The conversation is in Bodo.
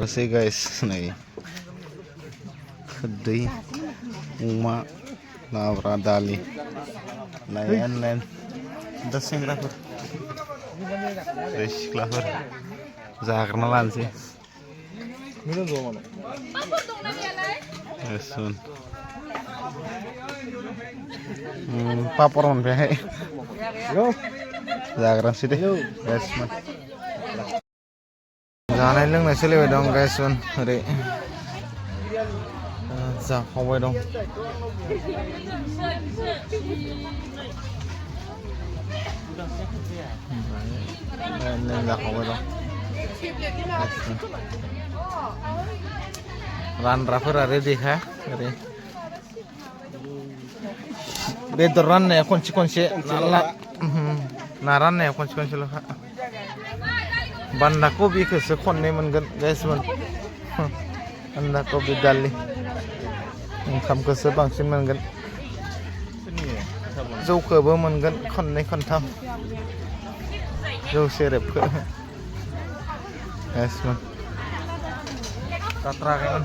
Terus guys, nih gede uma nabra dali lain dasing klaver fresh klaver zakarnalan sih esun paporon behe zakaran sih deh guys man jangan leng nasi lewe dong guys man hari zakowe dong nên là không đâu run rapper ready ha ready to run ne kunci nala naran ne kunci lo ha banda kopi ke sekon ne man guys man banda kopi dali tham ke sebangsin man gan dâu cờ bơ man gan kon ne kon tham dâu xe đẹp cơ yes man tatra kan